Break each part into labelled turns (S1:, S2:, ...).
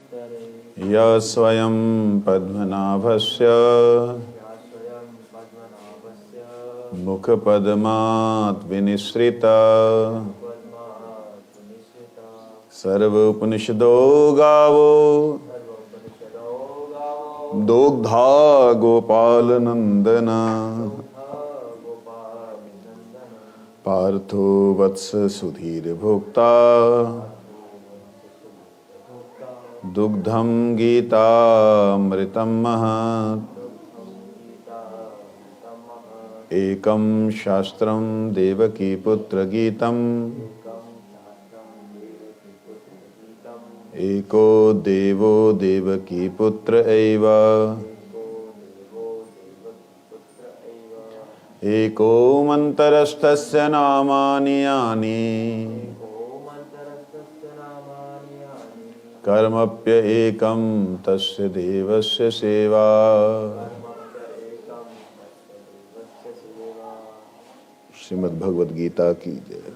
S1: य स्वयं पद्मनाभस्य मुखपद्मात् विनिसृत सर्वोपनिषदो गावो दोग्धा गोपालनंदन पार्थो वत्स सुधीर भोक्ता दुग्धं गीतामृतं महत् एकं शास्त्रं देवकी पुत्र गीतम् एको देवो देवकी पुत्र एव एको मन्तरस्तस्य नामानि यानि कर्मप्य एकं तस्य देवस्य सेवा। श्रीमद् भगवद गीता की जय।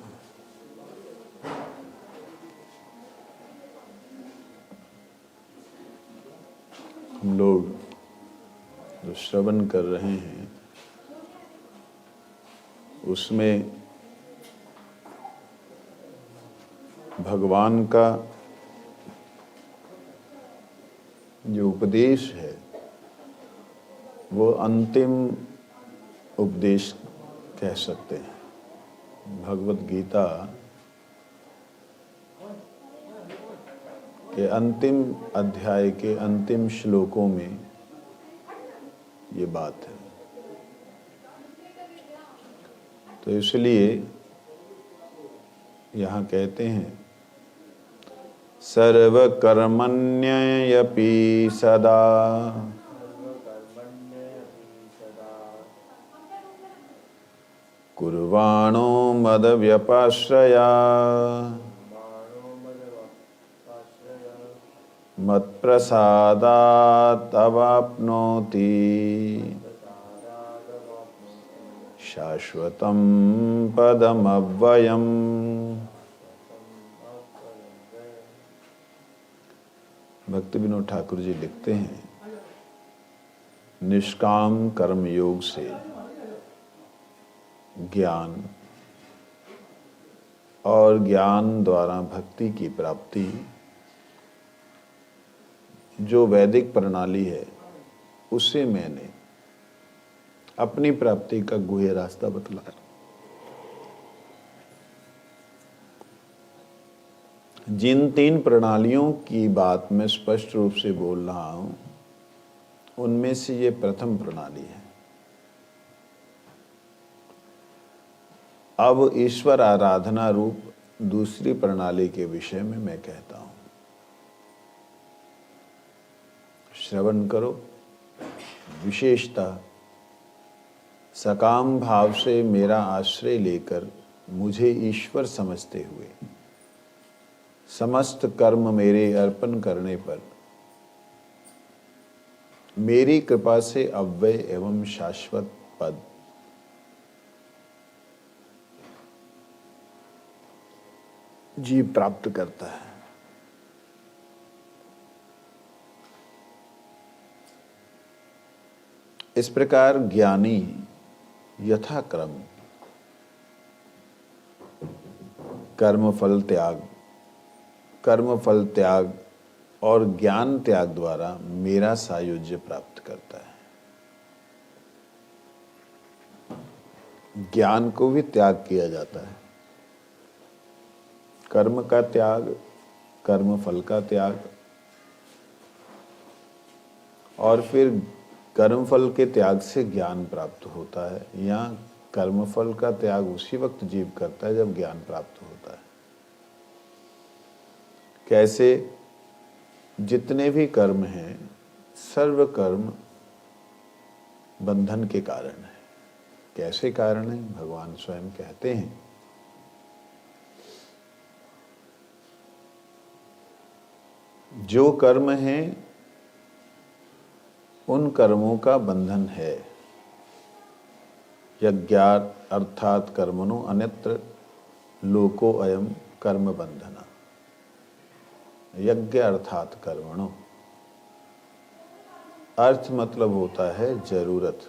S1: हम लोग जो श्रवण कर रहे हैं उसमें भगवान का जो उपदेश है वो अंतिम उपदेश कह सकते हैं। भगवद गीता के अंतिम अध्याय के अंतिम श्लोकों में ये बात है। तो इसलिए यहाँ कहते हैं सर्वकर्मण्यपि सदा कुर्वाणो मदव्यपाश्रया मत्प्रसादात् अवाप्नोति शाश्वतं पदमव्ययम्। भक्ति विनोद ठाकुर जी लिखते हैं निष्काम कर्म योग से ज्ञान और ज्ञान द्वारा भक्ति की प्राप्ति जो वैदिक प्रणाली है उसे मैंने अपनी प्राप्ति का गुह्य रास्ता बतलाया। जिन तीन प्रणालियों की बात मैं स्पष्ट रूप से बोल रहा हूं उनमें से ये प्रथम प्रणाली है। अब ईश्वर आराधना रूप दूसरी प्रणाली के विषय में मैं कहता हूं। श्रवण करो। विशेषतः सकाम भाव से मेरा आश्रय लेकर मुझे ईश्वर समझते हुए समस्त कर्म मेरे अर्पण करने पर मेरी कृपा से अव्यय एवं शाश्वत पद जीव प्राप्त करता है। इस प्रकार ज्ञानी यथाक्रम कर्मफल त्याग और ज्ञान त्याग द्वारा मेरा सायुज्य प्राप्त करता है। ज्ञान को भी त्याग किया जाता है। कर्म का त्याग, कर्मफल का त्याग और फिर कर्मफल के त्याग से ज्ञान प्राप्त होता है। या कर्मफल का त्याग उसी वक्त जीव करता है जब ज्ञान प्राप्त होता है। कैसे? जितने भी कर्म हैं सर्व कर्म बंधन के कारण है। कैसे कारण है? भगवान स्वयं कहते हैं जो कर्म है उन कर्मों का बंधन है। यज्ञात् अर्थात कर्मणो अन्यत्र लोको अयम कर्म बंधना। यज्ञ अर्थात कर्मणो। अर्थ मतलब होता है जरूरत।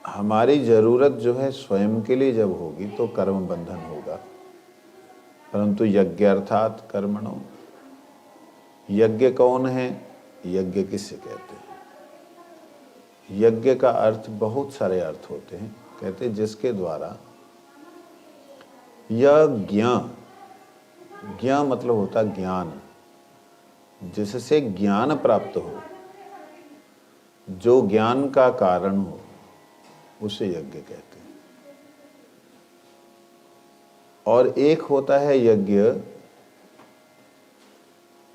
S1: हमारी जरूरत जो है स्वयं के लिए जब होगी तो कर्म बंधन होगा, परंतु यज्ञ अर्थात कर्मणो। यज्ञ कौन है? यज्ञ किससे कहते हैं? यज्ञ का अर्थ बहुत सारे अर्थ होते हैं। कहते हैं जिसके द्वारा यज्ञ, ज्ञ मतलब होता ज्ञान, जिससे ज्ञान प्राप्त हो, जो ज्ञान का कारण हो, उसे यज्ञ कहते हैं। और एक होता है यज्ञ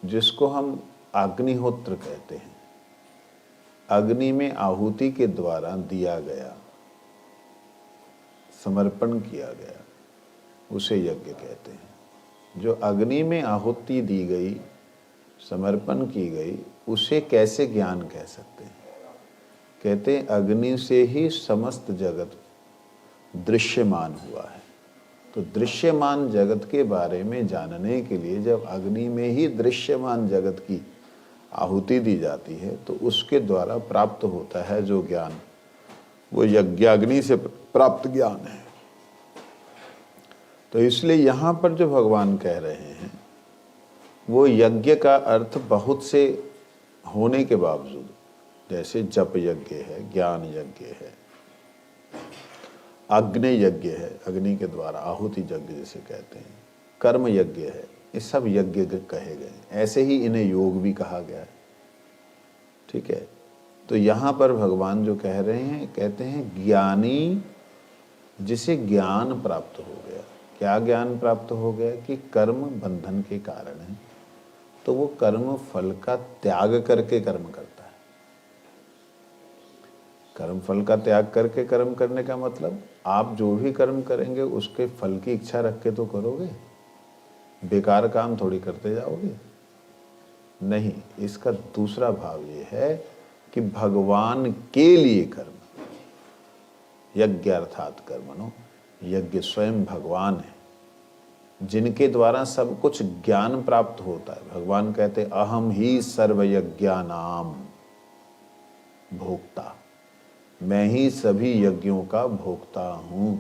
S1: जिसको हम अग्निहोत्र कहते हैं। अग्नि में आहुति के द्वारा दिया गया, समर्पण किया गया, उसे यज्ञ कहते हैं। जो अग्नि में आहुति दी गई, समर्पण की गई, उसे कैसे ज्ञान कह सकते हैं? कहते हैं अग्नि से ही समस्त जगत दृश्यमान हुआ है। तो दृश्यमान जगत के बारे में जानने के लिए जब अग्नि में ही दृश्यमान जगत की आहुति दी जाती है तो उसके द्वारा प्राप्त होता है जो ज्ञान, वो यज्ञाग्नि से प्राप्त ज्ञान है। तो इसलिए यहाँ पर जो भगवान कह रहे हैं वो यज्ञ का अर्थ बहुत से होने के बावजूद, जैसे जप यज्ञ है, ज्ञान यज्ञ है, अग्नि यज्ञ है, अग्नि के द्वारा आहुति यज्ञ जिसे कहते हैं, कर्म यज्ञ है, ये सब यज्ञ कहे गए। ऐसे ही इन्हें योग भी कहा गया है। ठीक है। तो यहाँ पर भगवान जो कह रहे हैं, कहते हैं ज्ञानी जिसे ज्ञान प्राप्त हो गया। क्या ज्ञान प्राप्त हो गया? कि कर्म बंधन के कारण है, तो वो कर्म फल का त्याग करके कर्म करता है। कर्म फल का त्याग करके कर्म करने का मतलब आप जो भी कर्म करेंगे उसके फल की इच्छा रख के तो करोगे, बेकार काम थोड़ी करते जाओगे। नहीं, इसका दूसरा भाव ये है कि भगवान के लिए कर्म, यज्ञ अर्थात कर्मणो। यज्ञ स्वयं भगवान है जिनके द्वारा सब कुछ ज्ञान प्राप्त होता है। भगवान कहते अहम ही सर्वयज्ञानाम भोक्ता, मैं ही सभी यज्ञों का भोक्ता हूँ।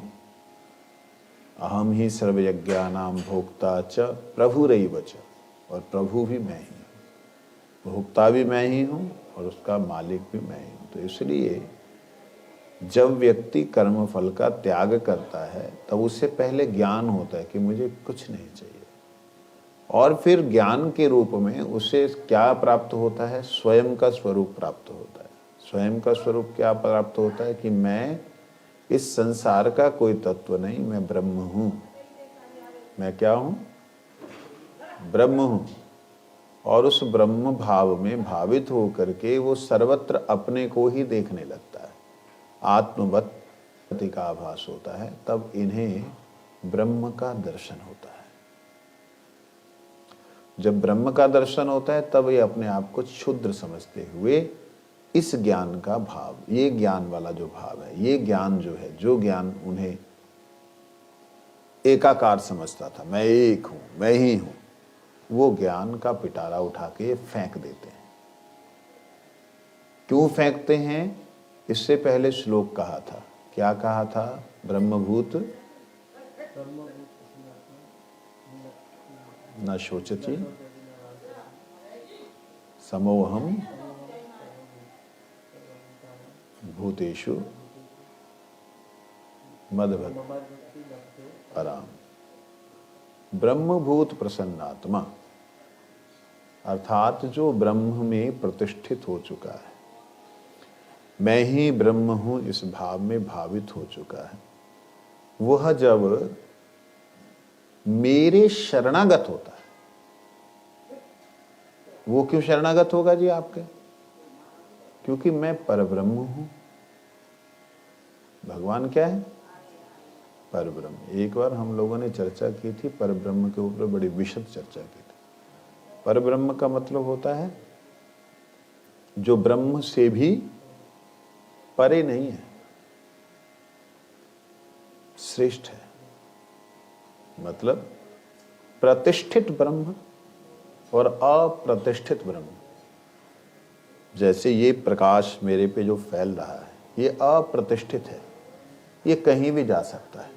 S1: अहम ही सर्वयज्ञानाम भोक्ता च प्रभुरैव च, और प्रभु भी मैं ही हूँ, भोक्ता भी मैं ही हूँ और उसका मालिक भी मैं ही हूँ। तो इसलिए जब व्यक्ति कर्म फल का त्याग करता है तब उससे पहले ज्ञान होता है कि मुझे कुछ नहीं चाहिए, और फिर ज्ञान के रूप में उसे क्या प्राप्त होता है? स्वयं का स्वरूप प्राप्त होता है। स्वयं का स्वरूप क्या प्राप्त होता है? कि मैं इस संसार का कोई तत्व नहीं, मैं ब्रह्म हूँ। मैं क्या हूँ? ब्रह्म हूँ। और उस ब्रह्म भाव में भावित होकर के वो सर्वत्र अपने को ही देखने लगता है, आत्मवत का आभास होता है। तब इन्हें ब्रह्म का दर्शन होता है। जब ब्रह्म का दर्शन होता है तब ये अपने आप को क्षुद्र समझते हुए इस ज्ञान का भाव, ये ज्ञान वाला जो भाव है, ये ज्ञान जो है, जो ज्ञान उन्हें एकाकार समझता था, मैं एक हूं, मैं ही हूं, वो ज्ञान का पिटारा उठा के फेंक देते हैं। क्यों फेंकते हैं? इससे पहले श्लोक कहा था, क्या कहा था? ब्रह्मभूत न शोचति समोहम भूतेषु मदभक्ति पराम। ब्रह्मभूत प्रसन्नात्मा, अर्थात जो ब्रह्म में प्रतिष्ठित हो चुका है, मैं ही ब्रह्म हूं इस भाव में भावित हो चुका है, वह जब मेरे शरणागत होता है। वो क्यों शरणागत होगा जी आपके? क्योंकि मैं परब्रह्म हूं। भगवान क्या है? परब्रह्म। एक बार हम लोगों ने चर्चा की थी परब्रह्म के ऊपर, बड़ी विशद चर्चा की थी। परब्रह्म का मतलब होता है जो ब्रह्म से भी परे नहीं है, श्रेष्ठ है। मतलब प्रतिष्ठित ब्रह्म और अप्रतिष्ठित ब्रह्म। जैसे ये प्रकाश मेरे पे जो फैल रहा है ये अप्रतिष्ठित है, ये कहीं भी जा सकता है,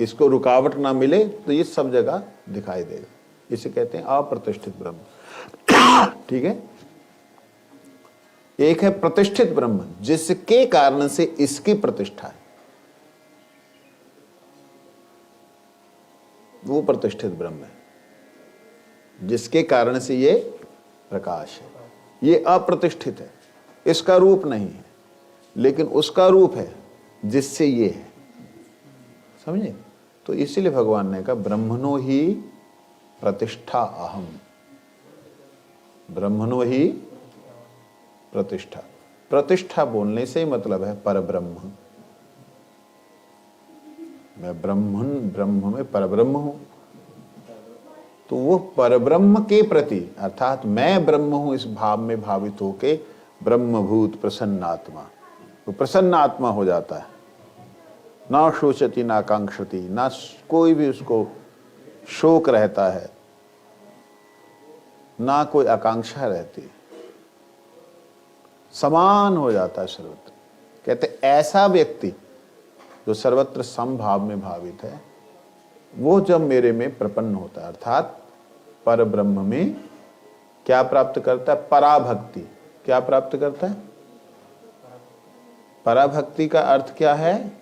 S1: इसको रुकावट ना मिले तो ये सब जगह दिखाई देगा, इसे कहते हैं अप्रतिष्ठित ब्रह्म। ठीक है। एक है प्रतिष्ठित ब्रह्म जिसके कारण से इसकी प्रतिष्ठा है, वो प्रतिष्ठित ब्रह्म है जिसके कारण से ये प्रकाश है। ये अप्रतिष्ठित है, इसका रूप नहीं है, लेकिन उसका रूप है जिससे ये है। समझे? तो इसीलिए भगवान ने कहा ब्रह्मणो ही प्रतिष्ठा अहम, ब्रह्मणो ही प्रतिष्ठा। प्रतिष्ठा बोलने से ही मतलब है परब्रह्म। मैं ब्रह्म में परब्रह्म हूं, तो वो परब्रह्म के प्रति अर्थात मैं ब्रह्म हूं इस भाव में भावित होके ब्रह्मभूत प्रसन्न आत्मा, वो प्रसन्न आत्मा हो जाता है। ना शोचती ना कांक्षती, ना कोई भी उसको शोक रहता है, ना कोई आकांक्षा रहती, समान हो जाता है सर्वत्र। कहते ऐसा व्यक्ति जो सर्वत्र समभाव में भावित है, वो जब मेरे में प्रपन्न होता है अर्थात पर ब्रह्म में क्या प्राप्त करता है? पराभक्ति। क्या प्राप्त करता है? पराभक्ति का अर्थ क्या है?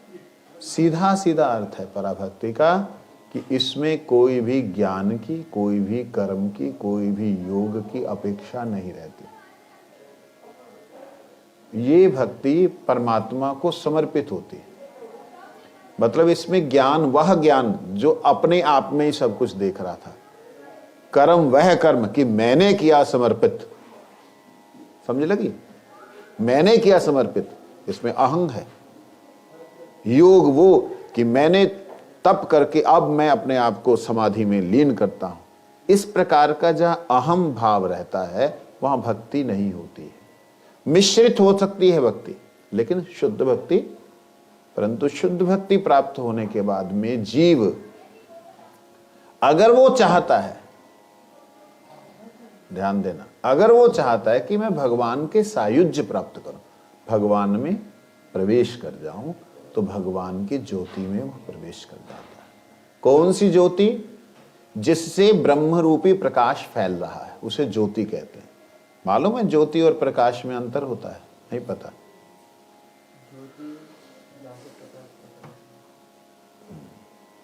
S1: सीधा सीधा अर्थ है पराभक्ति का कि इसमें कोई भी ज्ञान की, कोई भी कर्म की, कोई भी योग की अपेक्षा नहीं रहती। ये भक्ति परमात्मा को समर्पित होती है। मतलब इसमें ज्ञान वह ज्ञान जो अपने आप में ही सब कुछ देख रहा था, कर्म वह कर्म कि मैंने किया समर्पित। समझ लगी? मैंने किया समर्पित, इसमें अहंग है। योग वो कि मैंने तप करके अब मैं अपने आप को समाधि में लीन करता हूं। इस प्रकार का जहां अहम भाव रहता है वहां भक्ति नहीं होती है। मिश्रित हो सकती है भक्ति, लेकिन शुद्ध भक्ति। परंतु शुद्ध भक्ति प्राप्त होने के बाद में जीव अगर वो चाहता है, ध्यान देना, अगर वो चाहता है कि मैं भगवान के सायुज्य प्राप्त करूं, भगवान में प्रवेश कर जाऊं, तो भगवान की ज्योति में वो प्रवेश कर जाता है। कौन सी ज्योति? जिससे ब्रह्म रूपी प्रकाश फैल रहा है, उसे ज्योति कहते हैं। मालूम है ज्योति और प्रकाश में अंतर होता है? नहीं पता?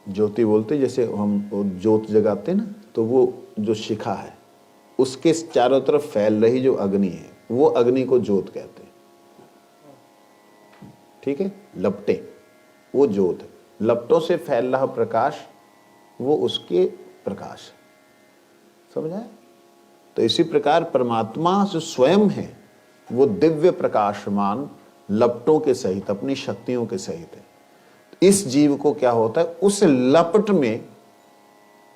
S1: ज्योति बोलते जैसे हम ज्योत जगाते ना, तो वो जो शिखा है उसके चारों तरफ फैल रही जो अग्नि है, वो अग्नि को ज्योत कहते हैं। ठीक है? लपटे, वो ज्योत है। लपटों से फैल रहा प्रकाश, वो उसके प्रकाश। समझा? तो इसी प्रकार परमात्मा जो स्वयं है वो दिव्य प्रकाशमान लपटों के सहित, अपनी शक्तियों के सहित है। इस जीव को क्या होता है? उस लपट में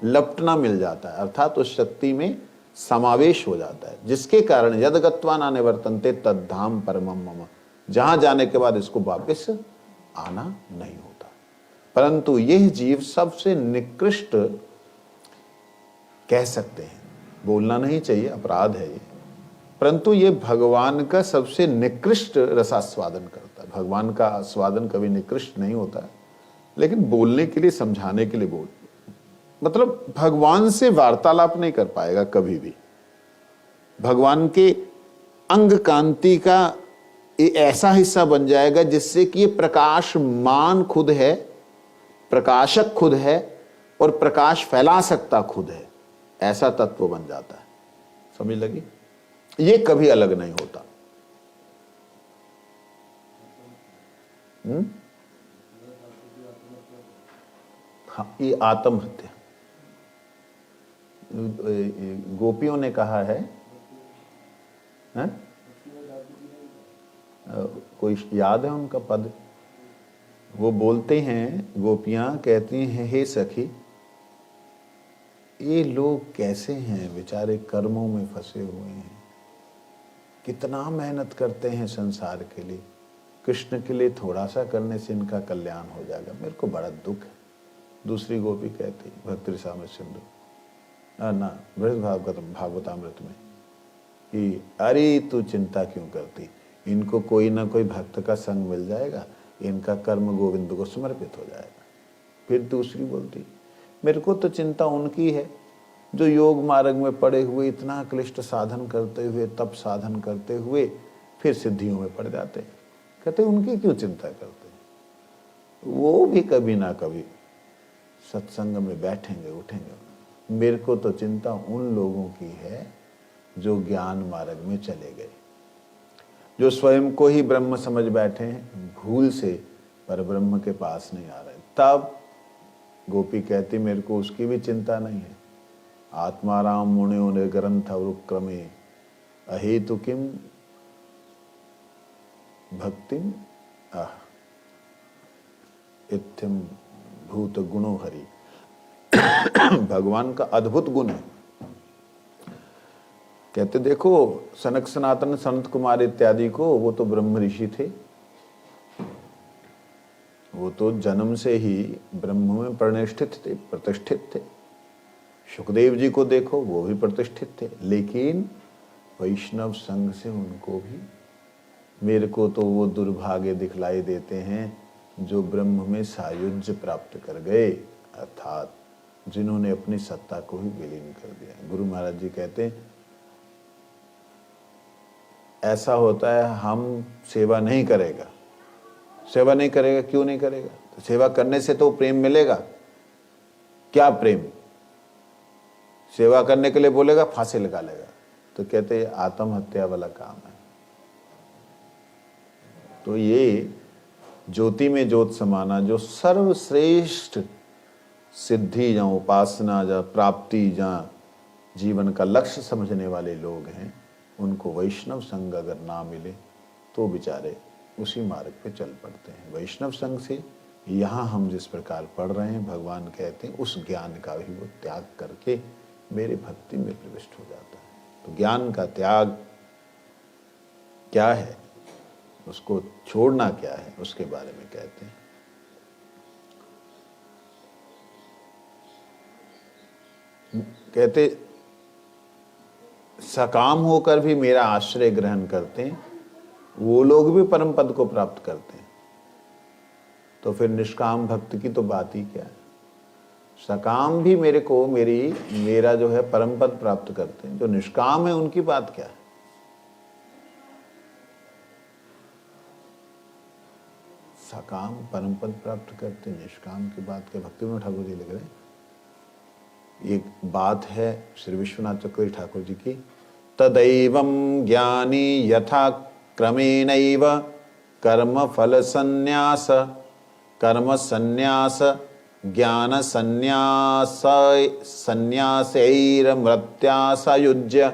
S1: लपटना मिल जाता है, अर्थात उस शक्ति में समावेश हो जाता है, जिसके कारण यद गत्वा न निवर्तन्ते तद्धाम परमम मम, जहां जाने के बाद इसको वापस आना नहीं होता। परंतु यह जीव सबसे निकृष्ट कह सकते हैं, बोलना नहीं चाहिए, अपराध है ये, परंतु ये भगवान का सबसे निकृष्ट रसास्वादन करता है। भगवान का आस्वादन कभी निकृष्ट नहीं होता, लेकिन बोलने के लिए, समझाने के लिए बोल, मतलब भगवान से वार्तालाप नहीं कर पाएगा कभी भी। भगवान के अंग कांति का ये ऐसा हिस्सा बन जाएगा जिससे कि ये प्रकाशमान खुद है, प्रकाशक खुद है और प्रकाश फैला सकता खुद है, ऐसा तत्व बन जाता है। समझ लगी? ये कभी अलग नहीं होता। हाँ, ये आत्महत्या गोपियों ने कहा है, कोई याद है उनका पद? वो बोलते हैं, गोपियां कहती हैं, हे सखी, ये लोग कैसे हैं बेचारे, कर्मों में फंसे हुए हैं, कितना मेहनत करते हैं संसार के लिए, कृष्ण के लिए थोड़ा सा करने से इनका कल्याण हो जाएगा। मेरे को बड़ा दुख है, दूसरी गोपी कहती भक्ति रसामृत सिंधु ना बृहद भागवतामृत में कि अरे तू चिंता क्यों करती, इनको कोई ना कोई भक्त का संग मिल जाएगा, इनका कर्म गोविंद को समर्पित हो जाएगा। फिर दूसरी बोलती मेरे को तो चिंता उनकी है जो योग मार्ग में पड़े हुए इतना क्लिष्ट साधन करते हुए, तप साधन करते हुए फिर सिद्धियों में पड़ जाते हैं। कहते उनकी क्यों चिंता करते, वो भी कभी ना कभी सत्संग में बैठेंगे उठेंगे। मेरे को तो चिंता उन लोगों की है जो ज्ञान मार्ग में चले गए, जो स्वयं को ही ब्रह्म समझ बैठे हैं, भूल से पर ब्रह्म के पास नहीं आ रहे। तब गोपी कहती मेरे को उसकी भी चिंता नहीं है। आत्माराम मुनियो ने ग्रंथ अनुक्रमे अहेतु किम भक्तिम इत्यम भूत गुणो हरि। भगवान का अद्भुत गुण है। कहते देखो सनक सनातन सनत कुमार इत्यादि को, वो तो ब्रह्म ऋषि थे, वो तो जन्म से ही ब्रह्म में प्रतिष्ठित थे। सुखदेव जी को देखो, वो भी प्रतिष्ठित थे, लेकिन वैष्णव संघ से उनको भी, मेरे को तो वो दुर्भाग्य दिखलाई देते हैं जो ब्रह्म में सायुज्य प्राप्त कर गए, अर्थात जिन्होंने अपनी सत्ता को ही विलीन कर दिया। गुरु महाराज जी कहते हैं ऐसा होता है, हम सेवा नहीं करेगा, सेवा नहीं करेगा, क्यों नहीं करेगा? तो सेवा करने से तो प्रेम मिलेगा। क्या प्रेम? सेवा करने के लिए बोलेगा फांसी लगा लेगा। तो कहते हैं आत्महत्या वाला काम है। तो ये ज्योति में ज्योत समाना, जो सर्वश्रेष्ठ सिद्धि जहाँ उपासना जहाँ प्राप्ति जहाँ जीवन का लक्ष्य समझने वाले लोग हैं, उनको वैष्णव संघ अगर ना मिले तो बेचारे उसी मार्ग पे चल पड़ते हैं। वैष्णव संघ से यहाँ हम जिस प्रकार पढ़ रहे हैं, भगवान कहते हैं उस ज्ञान का भी वो त्याग करके मेरे भक्ति में प्रविष्ट हो जाता है। तो ज्ञान का त्याग क्या है, उसको छोड़ना क्या है, उसके बारे में कहते हैं। कहते सकाम होकर भी मेरा आश्रय ग्रहण करते हैं, वो लोग भी परम पद को प्राप्त करते हैं। तो फिर निष्काम भक्त की तो बात ही क्या है। सकाम भी मेरे को मेरा जो है परम पद प्राप्त करते हैं, जो निष्काम है उनकी बात क्या है। सकाम परम पद प्राप्त करते, निष्काम की बात क्या। भक्तिविनोद ठाकुर जी लिख रहे हैं, एक बात है श्री विश्वनाथ चक्रवर्ती ठाकुर जी की, तदैवं ज्ञानी यथा क्रमेणैव कर्म फल संन्यास ज्ञान संन्यासैर्मृत्यासयुज्य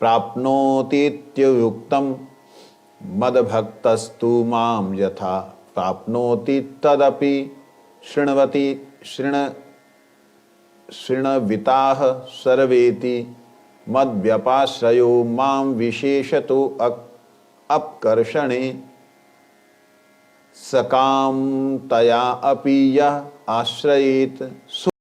S1: प्राप्नोतीत्युक्तम् मद्भक्तस्तु मां यथा प्राप्नोति तदपि शृण्वताः सर्वेति मद्व्यपाश्रयो मां विशेषतो अपकर्षणे सकामतया अपि यः आश्रयेत